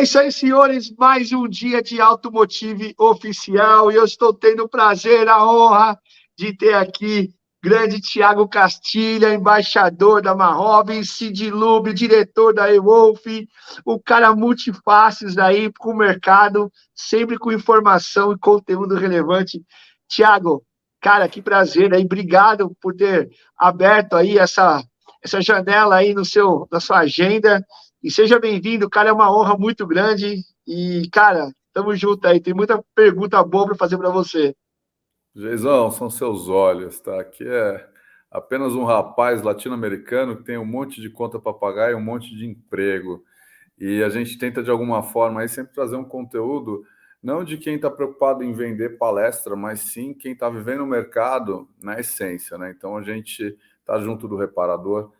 É isso aí, senhores. Mais um dia de Automotive oficial e eu estou tendo o prazer, a honra de ter aqui grande Thiago Castilha, embaixador da Marrob, Cid Lube, diretor da eWolf, o cara multifaces aí com o mercado, sempre com informação e conteúdo relevante. Thiago, cara, que prazer aí. Obrigado por ter aberto aí essa janela aí na sua agenda. E seja bem-vindo, cara, é uma honra muito grande. E, cara, tamo junto aí. Tem muita pergunta boa para fazer para você. Geizão, são seus olhos, tá? Aqui é apenas um rapaz latino-americano que tem um monte de conta para pagar e um monte de emprego. E a gente tenta, de alguma forma, aí sempre trazer um conteúdo, não de quem está preocupado em vender palestra, mas sim quem está vivendo o mercado na essência, né? Então, a gente está junto do reparador,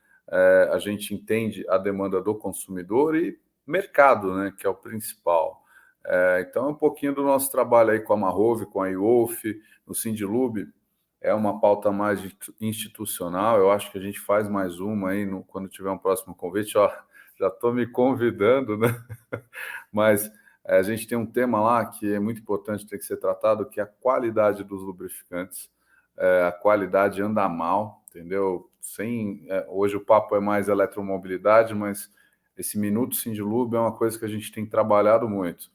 a gente entende a demanda do consumidor e mercado, né? Que é o principal. Então, é um pouquinho do nosso trabalho aí com a Marrove, com a eWolf, no Sindilube, é uma pauta mais institucional. Eu acho que a gente faz mais uma aí quando tiver um próximo convite. Ó, já estou me convidando, né? Mas a gente tem um tema lá que é muito importante, tem que ser tratado, que é a qualidade dos lubrificantes. A qualidade anda mal, entendeu? Hoje o papo é mais eletromobilidade, mas esse Minuto Sindilube é uma coisa que a gente tem trabalhado muito.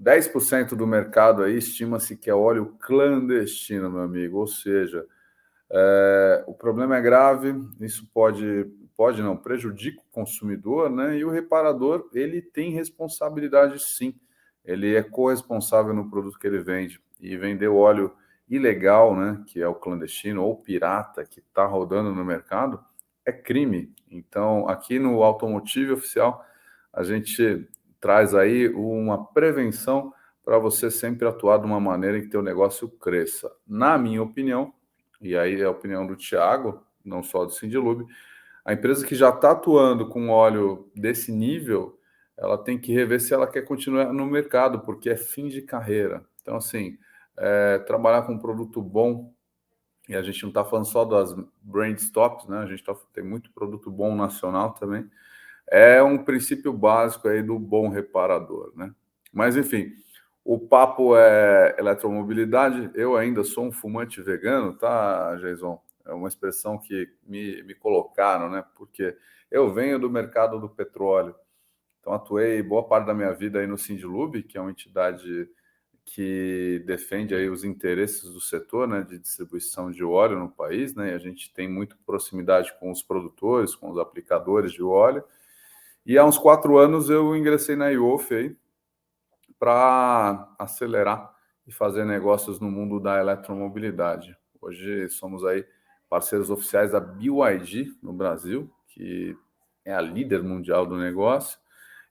10% do mercado aí estima-se que é óleo clandestino, meu amigo, ou seja, o problema é grave, isso pode não, prejudica o consumidor, né? E o reparador, ele tem responsabilidade sim, ele é corresponsável no produto que ele vende, e vender o óleo ilegal, né, que é o clandestino ou pirata que está rodando no mercado, é crime. Então, aqui no Automotive Oficial, a gente traz aí uma prevenção para você sempre atuar de uma maneira em que teu negócio cresça. Na minha opinião, e aí é a opinião do Thiago, não só do Sindilube, a empresa que já está atuando com óleo desse nível, ela tem que rever se ela quer continuar no mercado, porque é fim de carreira. Então, assim, trabalhar com um produto bom, e a gente não está falando só das brand stops, né? A gente tem muito produto bom nacional também. É um princípio básico aí do bom reparador, né? Mas, enfim, o papo é eletromobilidade. Eu ainda sou um fumante vegano, tá, Jason? É uma expressão que me colocaram, né? Porque eu venho do mercado do petróleo. Então, atuei boa parte da minha vida aí no Sindilube, que é uma entidade que defende aí os interesses do setor, né, de distribuição de óleo no país, né? E a gente tem muito proximidade com os produtores, com os aplicadores de óleo. E há uns 4 anos eu ingressei na eWolf aí para acelerar e fazer negócios no mundo da eletromobilidade. Hoje somos aí parceiros oficiais da BYD no Brasil, que é a líder mundial do negócio,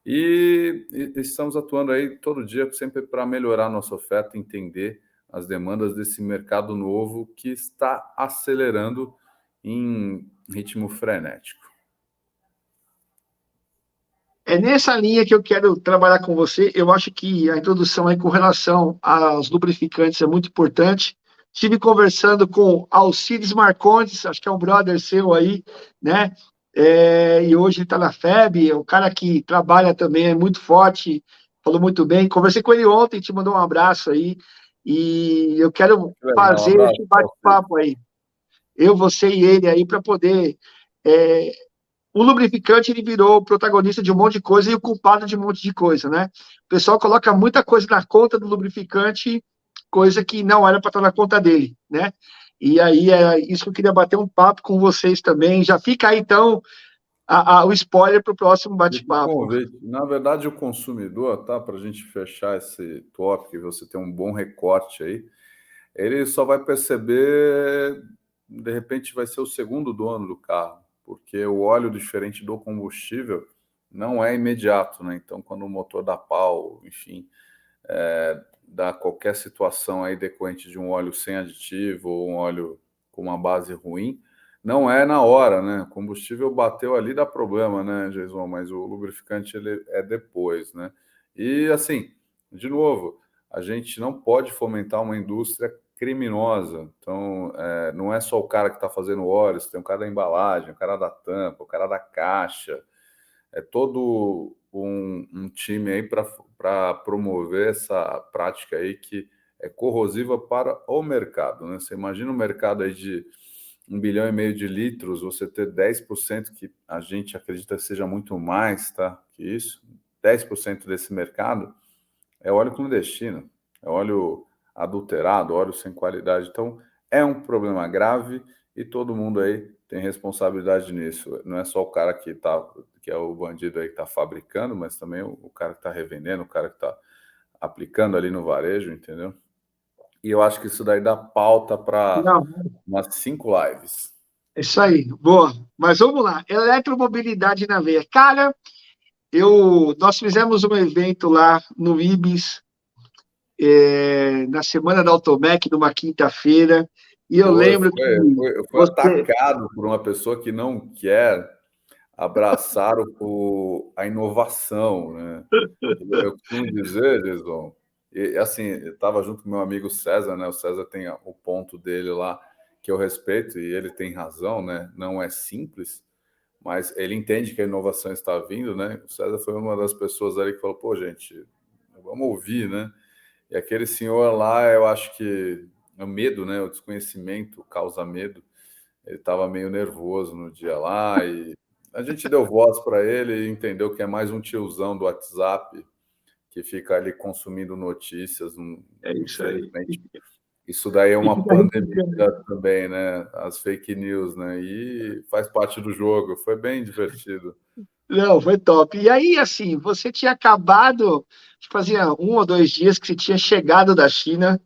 e estamos atuando aí todo dia sempre para melhorar nossa oferta, entender as demandas desse mercado novo que está acelerando em ritmo frenético. É nessa linha que eu quero trabalhar com você. Eu acho que a introdução aí com relação aos lubrificantes é muito importante. Estive conversando com Alcides Marcondes, acho que é um brother seu aí, né? E hoje ele está na FEB, é um cara que trabalha também, é muito forte, falou muito bem. Conversei com ele ontem, te mandou um abraço aí, e eu quero Que legal, um fazer abraço, esse Alcides. bate-papo aí, eu, você e ele aí, para poder é, o lubrificante ele virou o protagonista de um monte de coisa e o culpado de um monte de coisa, né? O pessoal coloca muita coisa na conta do lubrificante, coisa que não era para estar na conta dele, né? E aí é isso que eu queria bater um papo com vocês também. Já fica aí então o spoiler para o próximo Fica o bate-papo. convite. Na verdade, o consumidor, tá? Para a gente fechar esse tópico e você ter um bom recorte aí, ele só vai perceber, de repente, vai ser o segundo dono do carro, porque o óleo, diferente do combustível, não é imediato, né? Então, quando o motor dá pau, enfim, dá qualquer situação aí decorrente de um óleo sem aditivo ou um óleo com uma base ruim, não é na hora, né? O combustível bateu ali, dá problema, né, Jason? Mas o lubrificante ele é depois, né? E assim, de novo, a gente não pode fomentar uma indústria criminosa. Então, não é só o cara que está fazendo óleo, tem o cara da embalagem, o cara da tampa, o cara da caixa. é todo um time aí para promover essa prática aí que é corrosiva para o mercado, né? Você imagina um mercado aí de 1,5 bilhão de litros, você ter 10%, que a gente acredita que seja muito mais, tá? Que isso, 10% desse mercado é óleo clandestino, é óleo adulterado, óleo sem qualidade. Então, é um problema grave e todo mundo aí tem responsabilidade nisso. Não é só o cara que é o bandido aí que está fabricando, mas também o cara que está revendendo, o cara que está aplicando ali no varejo, entendeu? E eu acho que isso daí dá pauta para Não, umas 5 lives. é isso aí, boa. Mas vamos lá, eletromobilidade na veia. Cara, nós fizemos um evento lá no IBIS, na semana da Automec, numa quinta-feira, e eu lembro que Eu fui você. atacado por uma pessoa que não quer abraçar a inovação, né? Eu costumo dizer, Jason, e assim, eu estava junto com meu amigo César, né? O César tem o ponto dele lá que eu respeito e ele tem razão, né? Não é simples, mas ele entende que a inovação está vindo, né? O César foi uma das pessoas ali que falou, pô, gente, vamos ouvir, né? E aquele senhor lá, eu acho que o medo, né? O desconhecimento causa medo. Ele estava meio nervoso no dia lá e a gente deu voz para ele e entendeu que é mais um tiozão do WhatsApp que fica ali consumindo notícias. É isso aí. Infelizmente, isso daí é E uma fica pandemia replicando. também, né? As fake news, né? E faz parte do jogo. Foi bem divertido. Não, foi top. E aí, assim, você tinha acabado, fazia 1 ou 2 dias que você tinha chegado da China,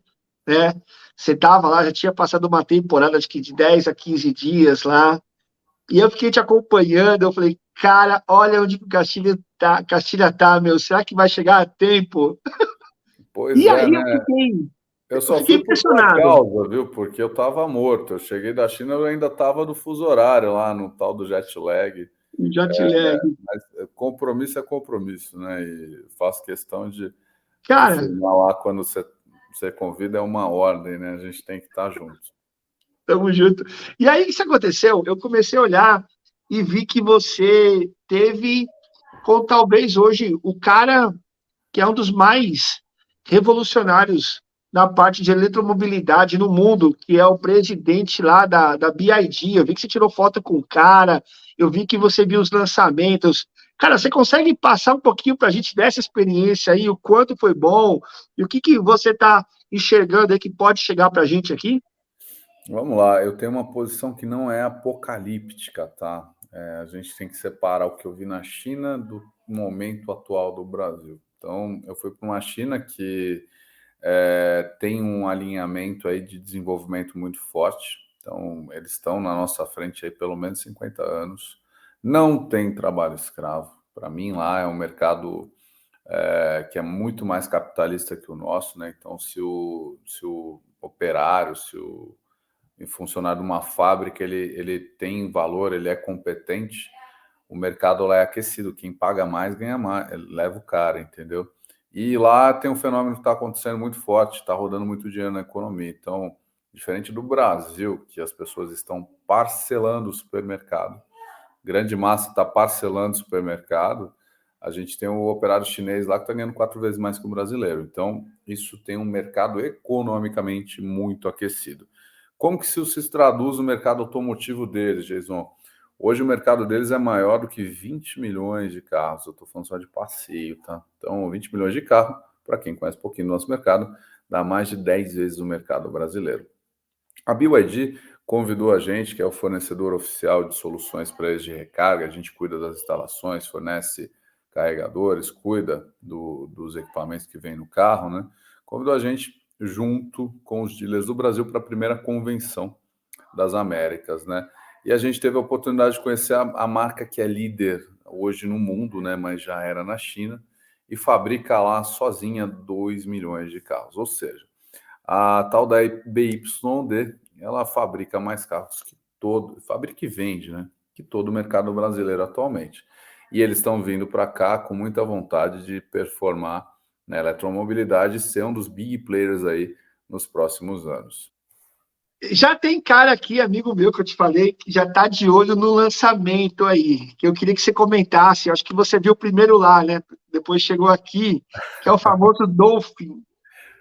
né? Você estava lá, já tinha passado uma temporada, acho que de 10 a 15 dias lá. E eu fiquei te acompanhando, eu falei, cara, olha onde que o Castilha tá, meu. Será que vai chegar a tempo? Pois E é, aí né? Eu eu só fiquei fui por tua impressionado. causa, viu? Porque eu estava morto. Eu cheguei da China, eu ainda estava no fuso horário lá, no tal do jet lag. Já te lag. Mas compromisso é compromisso, né? E faço questão de Cara, firmar lá quando você convida, é uma ordem, né? A gente tem que estar junto. tamo junto. E aí, o que isso aconteceu? Eu comecei a olhar e vi que você teve, com talvez hoje, o cara que é um dos mais revolucionários na parte de eletromobilidade no mundo, que é o presidente lá da BID. Eu vi que você tirou foto com o cara, eu vi que você viu os lançamentos. Cara, você consegue passar um pouquinho para a gente dessa experiência aí, o quanto foi bom, e o que você está enxergando aí que pode chegar para a gente aqui? Vamos lá, eu tenho uma posição que não é apocalíptica, tá? A gente tem que separar o que eu vi na China do momento atual do Brasil. Então, eu fui para uma China que tem um alinhamento aí de desenvolvimento muito forte. Então, eles estão na nossa frente aí pelo menos 50 anos. Não tem trabalho escravo. Para mim, lá é um mercado que é muito mais capitalista que o nosso, né? Então, se o operário, se o funcionário de uma fábrica ele tem valor, ele é competente, o mercado lá é aquecido. Quem paga mais ganha mais, leva o cara, entendeu? E lá tem um fenômeno que está acontecendo muito forte, está rodando muito dinheiro na economia. Então, diferente do Brasil, que as pessoas estão parcelando o supermercado, grande massa está parcelando o supermercado, a gente tem o operário chinês lá que está ganhando 4 vezes mais que o brasileiro. Então, isso tem um mercado economicamente muito aquecido. Como que isso se traduz no mercado automotivo deles, Jason? Hoje o mercado deles é maior do que 20 milhões de carros. Eu estou falando só de passeio, tá? Então, 20 milhões de carros, para quem conhece um pouquinho do nosso mercado, dá mais de 10 vezes o mercado brasileiro. A BYD convidou a gente, que é o fornecedor oficial de soluções para eles de recarga. A gente cuida das instalações, fornece carregadores, cuida dos equipamentos que vêm no carro, né? Convidou a gente junto com os dealers do Brasil para a primeira convenção das Américas, né? E a gente teve a oportunidade de conhecer a marca que é líder hoje no mundo, né? Mas já era na China e fabrica lá sozinha 2 milhões de carros. Ou seja, a tal da BYD, ela fabrica mais carros que fabrica e vende, né? Que todo o mercado brasileiro atualmente. E eles estão vindo para cá com muita vontade de performar na eletromobilidade e ser um dos big players aí nos próximos anos. Já tem cara aqui, amigo meu, que eu te falei, que já está de olho no lançamento aí, que eu queria que você comentasse. Eu acho que você viu primeiro lá, né? Depois chegou aqui, que é o famoso Dolphin.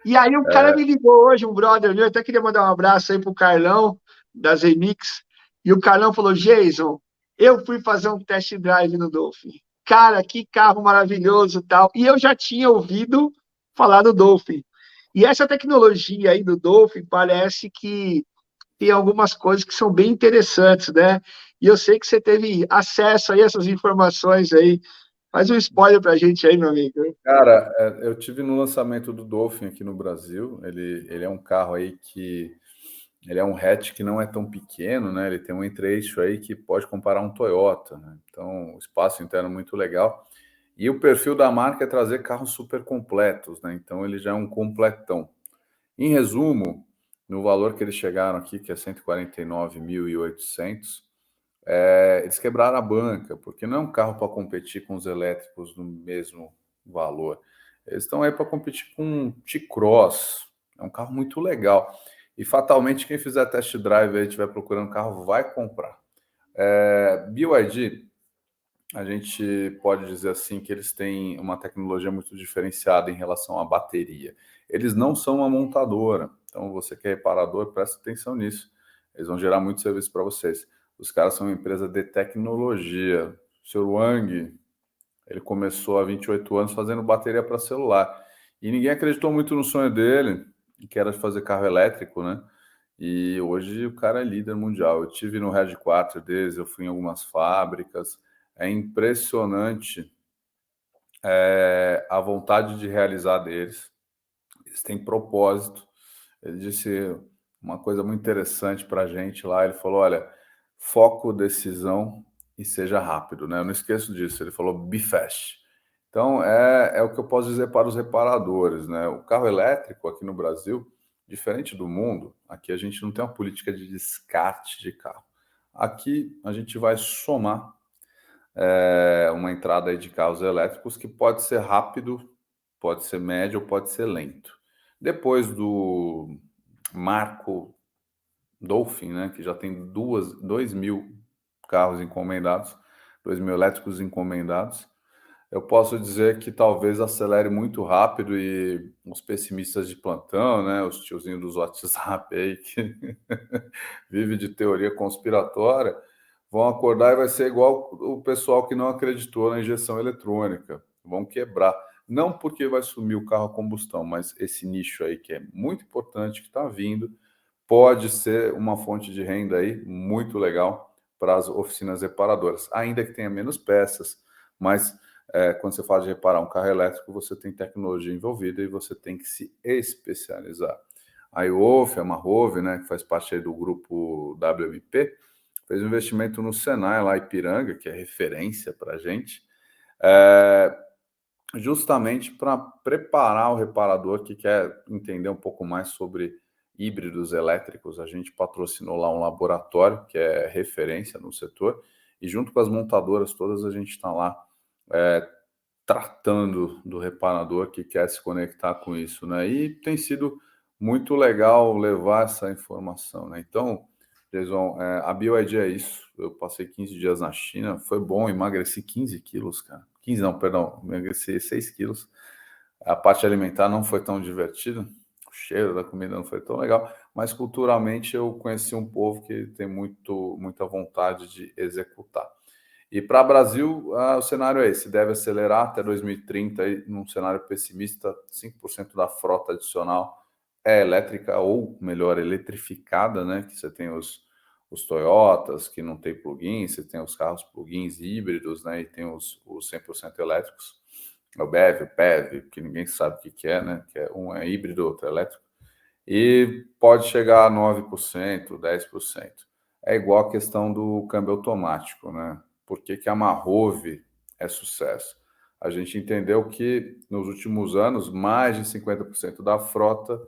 E aí um cara me ligou hoje, um brother meu, até queria mandar um abraço aí pro Carlão, da Zemix, e o Carlão falou, Jason, eu fui fazer um test drive no Dolphin. Cara, que carro maravilhoso e tal. E eu já tinha ouvido falar do Dolphin. E essa tecnologia aí do Dolphin parece que tem algumas coisas que são bem interessantes, né? E eu sei que você teve acesso aí a essas informações aí. Faz um spoiler pra gente aí, meu amigo. Cara, eu tive no lançamento do Dolphin aqui no Brasil. Ele é um carro aí que ele é um hatch que não é tão pequeno, né? Ele tem um entre-eixo aí que pode comparar um Toyota, né? Então, o espaço interno é muito legal. E o perfil da marca é trazer carros super completos, né? Então, ele já é um completão. Em resumo, no valor que eles chegaram aqui, que é 149.800, eles quebraram a banca, porque não é um carro para competir com os elétricos no mesmo valor. Eles estão aí para competir com um T-Cross, é um carro muito legal. E fatalmente, quem fizer test drive aí, estiver procurando carro, vai comprar. BYD, a gente pode dizer assim que eles têm uma tecnologia muito diferenciada em relação à bateria. Eles não são uma montadora, então você que é reparador, presta atenção nisso. Eles vão gerar muito serviço para vocês. Os caras são uma empresa de tecnologia. O Sr. Wang, ele começou há 28 anos fazendo bateria para celular. E ninguém acreditou muito no sonho dele, que era fazer carro elétrico, né? E hoje o cara é líder mundial. Eu tive no headquarter deles, eu fui em algumas fábricas. É impressionante a vontade de realizar deles. Eles têm propósito. Ele disse uma coisa muito interessante para a gente lá. Ele falou: olha, foco, decisão e seja rápido, né? Eu não esqueço disso. Ele falou: be fast. Então, é o que eu posso dizer para os reparadores, né? O carro elétrico aqui no Brasil, diferente do mundo, aqui a gente não tem uma política de descarte de carro. Aqui a gente vai somar uma entrada aí de carros elétricos que pode ser rápido, pode ser médio ou pode ser lento. Depois do marco Dolphin, né, que já tem 2.000 carros encomendados, 2.000 elétricos encomendados, eu posso dizer que talvez acelere muito rápido e os pessimistas de plantão, né, os tiozinhos dos WhatsApp aí que vive de teoria conspiratória, vão acordar e vai ser igual o pessoal que não acreditou na injeção eletrônica. Vão quebrar. Não porque vai sumir o carro a combustão, mas esse nicho aí que é muito importante, que está vindo, pode ser uma fonte de renda aí muito legal para as oficinas reparadoras. Ainda que tenha menos peças, mas quando você fala de reparar um carro elétrico, você tem tecnologia envolvida e você tem que se especializar. A IOF, a Marrove, né, que faz parte aí do grupo WMP, fez um investimento no Senai, lá em Ipiranga, que é referência para a gente, justamente para preparar o reparador que quer entender um pouco mais sobre híbridos elétricos. A gente patrocinou lá um laboratório que é referência no setor, e junto com as montadoras todas a gente está lá tratando do reparador que quer se conectar com isso, né? E tem sido muito legal levar essa informação, né? Então, Jason, a BioID é isso. Eu passei 15 dias na China, foi bom, emagreci 15 quilos, cara. 15 não, perdão, emagreci 6 quilos. A parte alimentar não foi tão divertida, o cheiro da comida não foi tão legal, mas culturalmente eu conheci um povo que tem muita vontade de executar. E para o Brasil, o cenário é esse: deve acelerar até 2030, aí, num cenário pessimista, 5% da frota adicional é elétrica, ou melhor, eletrificada, né? Que você tem os Toyotas, que não tem plug-in, você tem os carros plug-ins híbridos, né? E tem os 100% elétricos. É o BEV, o PEV, que ninguém sabe o que é, né? Que um é híbrido, outro é elétrico. E pode chegar a 9%, 10%. É igual a questão do câmbio automático, né? Por que que a Marrove é sucesso? A gente entendeu que nos últimos anos, mais de 50% da frota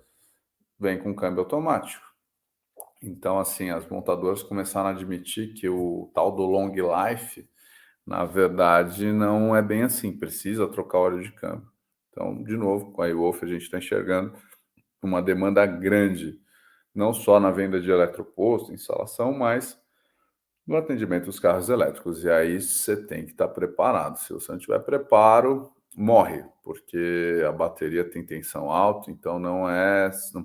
vem com câmbio automático. Então, assim, as montadoras começaram a admitir que o tal do long life, na verdade, não é bem assim, precisa trocar óleo de câmbio. Então, de novo, com a iWolf a gente está enxergando uma demanda grande não só na venda de eletroposto, instalação, mas no atendimento dos carros elétricos. E aí você tem que estar preparado. Se você não tiver preparo, morre, porque a bateria tem tensão alta, então não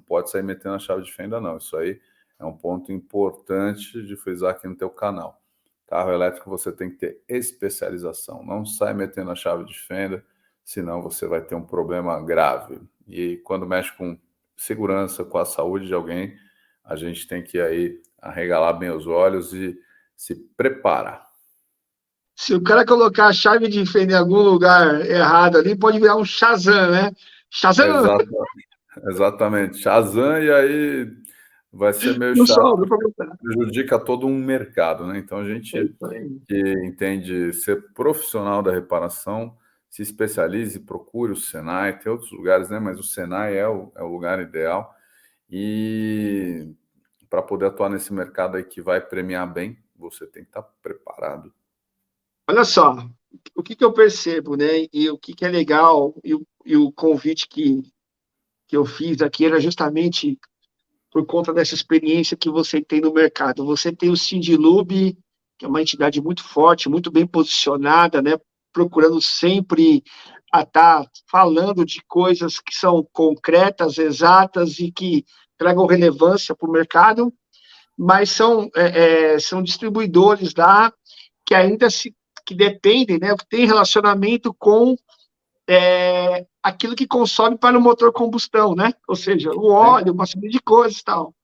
pode sair metendo a chave de fenda, não. Isso aí é um ponto importante de frisar aqui no teu canal. Carro elétrico você tem que ter especialização. Não sai metendo a chave de fenda, senão você vai ter um problema grave. E quando mexe com segurança, com a saúde de alguém, a gente tem que aí arregalar bem os olhos e se preparar. Se o cara colocar a chave de fenda em algum lugar errado ali, pode virar um Shazam, né? Shazam! Exata, exatamente. Shazam, e aí vai ser meio Não chato, sobra para porque botar. prejudica todo um mercado, né? Então a É gente isso aí. que entende ser profissional da reparação, se especialize, procure o Senai, tem outros lugares, né? Mas o Senai é o lugar ideal. E para poder atuar nesse mercado aí que vai premiar bem, você tem que estar preparado. Olha só, o que eu percebo, né? E o que é legal, e o convite que eu fiz aqui era justamente por conta dessa experiência que você tem no mercado. Você tem o Sindilub, que é uma entidade muito forte, muito bem posicionada, né? Procurando sempre estar falando de coisas que são concretas, exatas e que tragam relevância para o mercado, mas são distribuidores lá que ainda que dependem, né, que tem relacionamento com aquilo que consome para o motor combustão, né? Ou seja, o Sim. óleo, uma série de coisas e tal.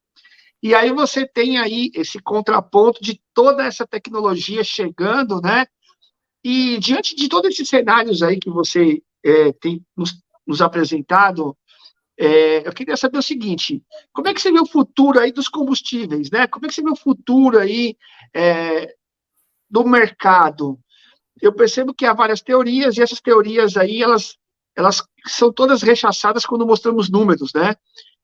E aí você tem aí esse contraponto de toda essa tecnologia chegando, né? E diante de todos esses cenários aí que você tem nos apresentado, eu queria saber o seguinte: como é que você vê o futuro aí dos combustíveis, né? Como é que você vê o futuro aí do mercado? Eu percebo que há várias teorias e essas teorias aí elas são todas rechaçadas quando mostramos números, né?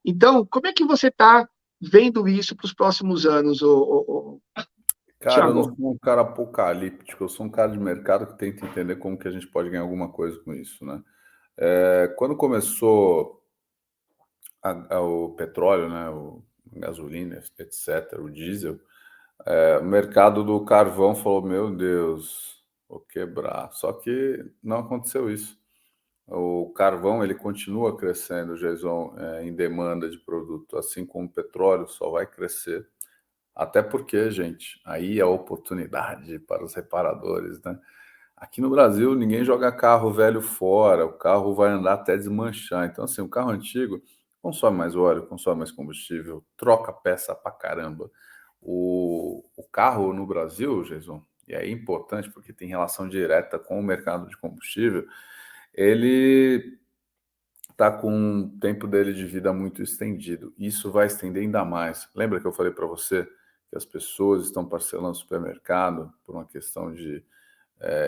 Então, como é que você está vendo isso para os próximos anos, Cara, eu não Tiago? sou um cara apocalíptico, eu sou um cara de mercado que tenta entender como que a gente pode ganhar alguma coisa com isso, né? Quando começou o petróleo, né, a gasolina, etc., o diesel, o mercado do carvão falou, meu Deus, vou quebrar. Só que não aconteceu isso. O carvão ele continua crescendo, Jason, em demanda de produto, assim como o petróleo só vai crescer. Até porque, gente, aí é a oportunidade para os reparadores, né? Aqui no Brasil, ninguém joga carro velho fora, o carro vai andar até desmanchar. Então, assim, o carro antigo consome mais óleo, consome mais combustível, troca peça pra caramba. O carro no Brasil, Jason, e é importante porque tem relação direta com o mercado de combustível, ele está com um tempo dele de vida muito estendido. Isso vai estender ainda mais. Lembra que eu falei para você que as pessoas estão parcelando o supermercado por uma questão de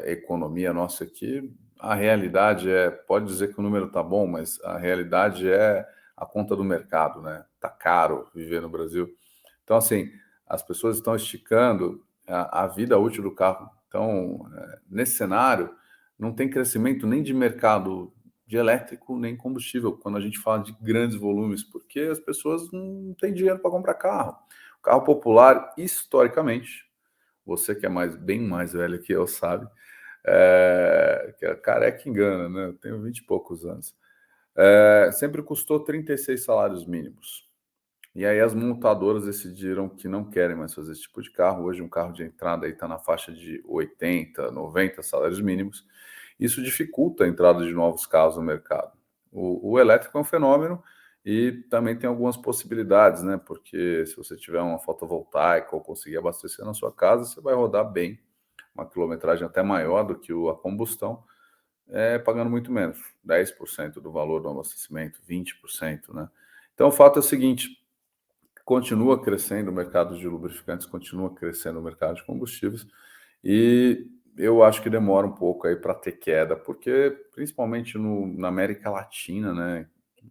economia nossa aqui? A realidade pode dizer que o número está bom, mas a realidade é a conta do mercado, né? Tá caro viver no Brasil. Então, assim, as pessoas estão esticando a vida útil do carro. Então, nesse cenário, não tem crescimento nem de mercado de elétrico nem combustível, quando a gente fala de grandes volumes, porque as pessoas não têm dinheiro para comprar carro. O carro popular, historicamente, você que é bem mais velho que eu, sabe, que é careca engana, né? Eu tenho 20 e poucos anos. Sempre custou 36 salários mínimos. E aí as montadoras decidiram que não querem mais fazer esse tipo de carro. Hoje um carro de entrada aí está na faixa de 80, 90 salários mínimos. Isso dificulta a entrada de novos carros no mercado. O elétrico é um fenômeno e também tem algumas possibilidades, né? Porque se você tiver uma fotovoltaica ou conseguir abastecer na sua casa, você vai rodar bem, uma quilometragem até maior do que a combustão, pagando muito menos, 10% do valor do abastecimento, 20%, né? Então o fato é o seguinte: continua crescendo o mercado de lubrificantes, continua crescendo o mercado de combustíveis, e eu acho que demora um pouco aí para ter queda, porque principalmente na América Latina, né,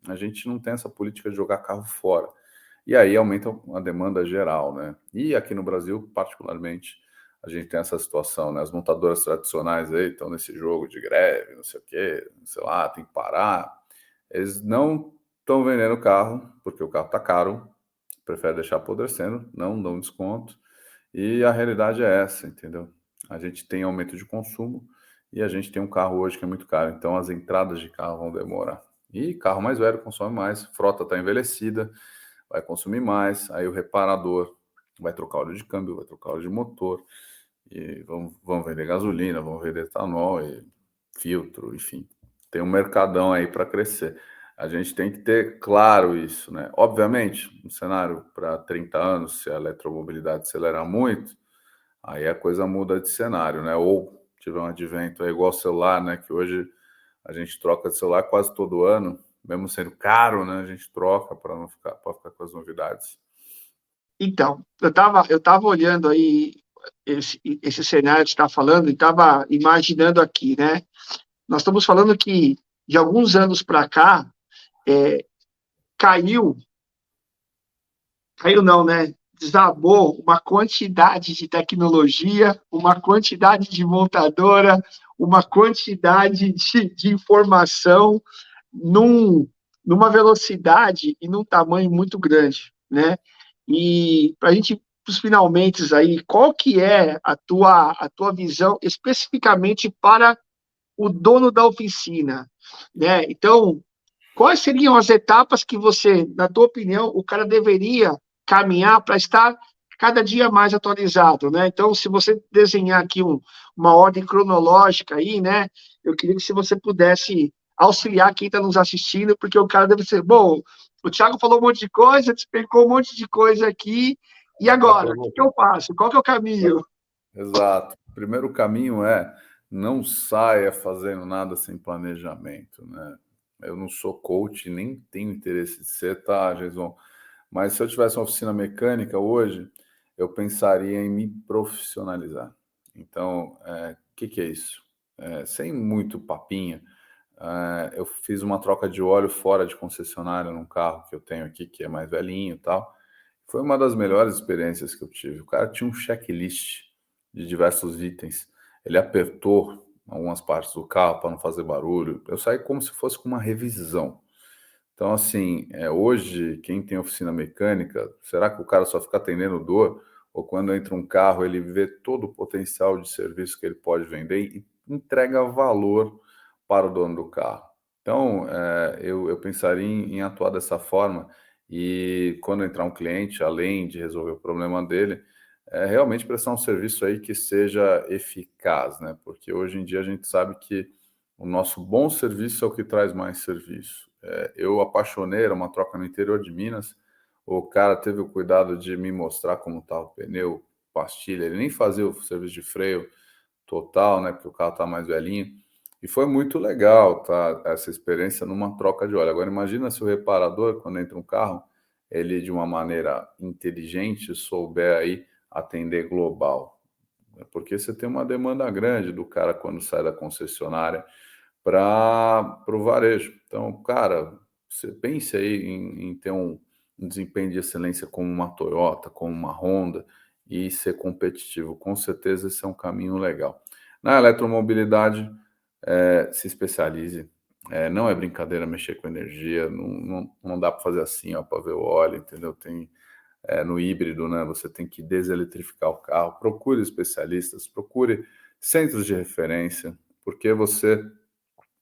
a gente não tem essa política de jogar carro fora. E aí aumenta a demanda geral, né? E aqui no Brasil, particularmente, a gente tem essa situação, né? As montadoras tradicionais aí estão nesse jogo de greve, não sei o quê, sei lá, tem que parar. Eles não estão vendendo carro, porque o carro está caro, prefere deixar apodrecendo, não dão desconto. E a realidade é essa, entendeu? A gente tem aumento de consumo e a gente tem um carro hoje que é muito caro, então as entradas de carro vão demorar. E carro mais velho consome mais, frota está envelhecida, vai consumir mais, aí o reparador vai trocar óleo de câmbio, vai trocar óleo de motor, e vão vender gasolina, vão vender etanol e filtro, enfim. Tem um mercadão aí para crescer. A gente tem que ter claro isso, né? Obviamente, no cenário para 30 anos, se a eletromobilidade acelerar muito, aí a coisa muda de cenário, né? Ou tiver um advento, é igual celular, né? Que hoje a gente troca de celular quase todo ano, mesmo sendo caro, né? A gente troca para ficar com as novidades. Então, eu tava olhando aí esse cenário que você está falando e estava imaginando aqui, né? Nós estamos falando que de alguns anos para cá, é, caiu, caiu não, né? Desabou uma quantidade de tecnologia, uma quantidade de montadora, uma quantidade de informação num, numa velocidade e num tamanho muito grande, né? E para a gente, os finalmente aí, qual que é a tua visão especificamente para o dono da oficina, né? Então, quais seriam as etapas que você, na tua opinião, o cara deveria caminhar para estar cada dia mais atualizado, né? Então, se você desenhar aqui uma ordem cronológica aí, né? Eu queria que se você pudesse auxiliar quem está nos assistindo, porque o cara deve ser, bom, o Thiago falou um monte de coisa, despecou um monte de coisa aqui, e Tá agora? O que provocando. eu faço? Qual que é o caminho? Exato. O primeiro caminho é não saia fazendo nada sem planejamento, né? Eu não sou coach, nem tenho interesse de ser, tá, Jason? Mas se eu tivesse uma oficina mecânica hoje, eu pensaria em me profissionalizar. Então, o que é isso? Sem muito papinho, eu fiz uma troca de óleo fora de concessionária num carro que eu tenho aqui, que é mais velhinho e tal. Foi uma das melhores experiências que eu tive. O cara tinha um checklist de diversos itens. Ele apertou algumas partes do carro para não fazer barulho. Eu saí como se fosse com uma revisão. Então, assim, hoje, quem tem oficina mecânica, será que o cara só fica atendendo dor? Ou quando entra um carro, ele vê todo o potencial de serviço que ele pode vender e entrega valor para o dono do carro? Então, eu pensaria em atuar dessa forma e quando entrar um cliente, além de resolver o problema dele, realmente prestar um serviço aí que seja eficaz, né? Porque hoje em dia a gente sabe que o nosso bom serviço é o que traz mais serviço. Eu apaixonei, era uma troca no interior de Minas. O cara teve o cuidado de me mostrar como estava o pneu, pastilha. Ele nem fazia o serviço de freio total, né? Porque o carro está mais velhinho. E foi muito legal, tá? Essa experiência numa troca de óleo. Agora imagina se o reparador, quando entra um carro, ele de uma maneira inteligente souber aí atender global. Porque você tem uma demanda grande do cara quando sai da concessionária para o varejo. Então, cara, você pense aí em ter um desempenho de excelência como uma Toyota, como uma Honda e ser competitivo. Com certeza esse é um caminho legal. Na eletromobilidade, se especialize. Não é brincadeira mexer com energia, não dá para fazer assim, ó, para ver o óleo, entendeu? Tem no híbrido, né? Você tem que deseletrificar o carro. Procure especialistas, procure centros de referência, porque você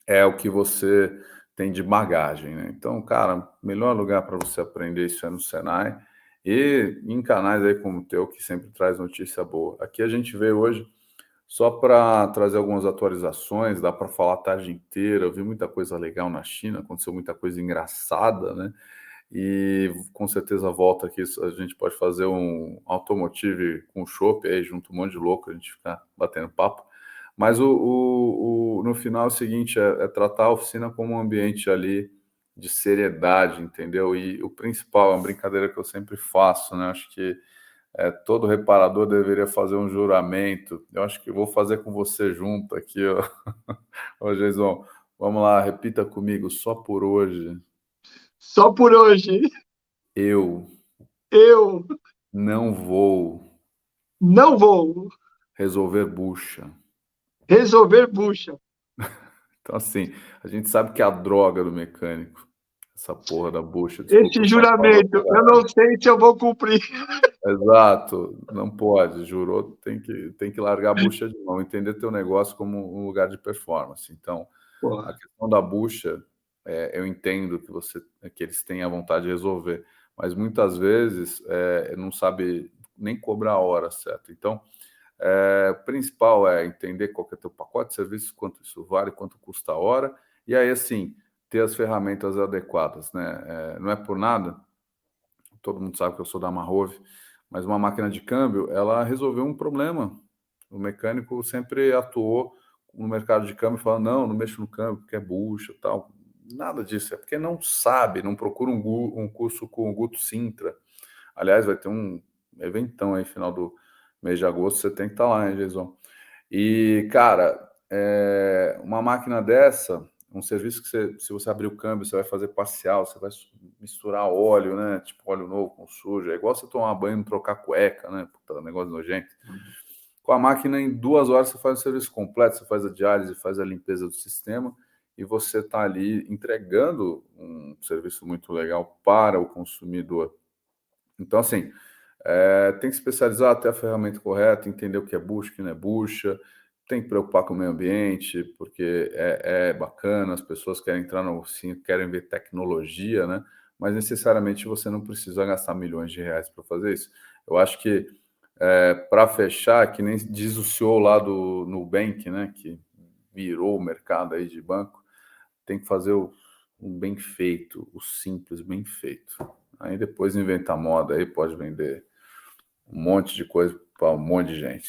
é o que você tem de bagagem, né? Então, cara, o melhor lugar para você aprender isso é no Senai e em canais aí como o teu, que sempre traz notícia boa. Aqui a gente veio hoje só para trazer algumas atualizações, dá para falar a tarde inteira. Eu vi muita coisa legal na China, aconteceu muita coisa engraçada, né? E com certeza volta aqui, a gente pode fazer um automotive com chopp aí, junto um monte de louco, a gente ficar batendo papo. Mas no final é o seguinte, é tratar a oficina como um ambiente ali de seriedade, entendeu? E o principal, é uma brincadeira que eu sempre faço, né? Acho que todo reparador deveria fazer um juramento. Eu acho que vou fazer com você junto aqui, ó. Ô, Jason, vamos lá, repita comigo, só por hoje. Só por hoje, Eu eu não vou não vou resolver bucha. resolver bucha. Então, assim, a gente sabe que é a droga do mecânico. Essa porra da bucha, desculpa, Esse São Paulo. juramento, eu não sei se eu vou cumprir. Exato, não pode, jurou, tem que largar a bucha de mão, entender teu negócio como um lugar de performance. Então, a Porra. questão da bucha, eu entendo que eles têm a vontade de resolver, mas muitas vezes não sabe nem cobrar a hora certa. Então, o principal é entender qual que é teu pacote de serviços, quanto isso vale, quanto custa a hora, e aí, assim, ter as ferramentas adequadas, né? Não é por nada, todo mundo sabe que eu sou da Marrove, mas uma máquina de câmbio, ela resolveu um problema. O mecânico sempre atuou no mercado de câmbio falando, não mexo no câmbio porque é bucha e tal. Nada disso, é porque não sabe, não procura um curso com o Guto Sintra. Aliás, vai ter um eventão aí, final do mês de agosto, você tem que estar lá, hein, Jason? E, cara, uma máquina dessa, um serviço que se você abrir o câmbio, você vai fazer parcial, você vai misturar óleo, né? Tipo óleo novo com sujo. É igual você tomar banho e não trocar cueca, né? Puta, negócio nojento. Com a máquina, em 2 horas, você faz o serviço completo, você faz a diálise, faz a limpeza do sistema e você está ali entregando um serviço muito legal para o consumidor. Então, assim, tem que especializar até a ferramenta correta, entender o que é bucha, o que não é bucha, tem que preocupar com o meio ambiente, porque é bacana, as pessoas querem entrar no oficina, querem ver tecnologia, né? Mas necessariamente você não precisa gastar milhões de reais para fazer isso. Eu acho que, para fechar, que nem diz o CEO lá do Nubank, né, que virou o mercado aí de banco, tem que fazer um bem feito, o simples bem feito. Aí depois inventar moda aí, pode vender um monte de coisa para um monte de gente.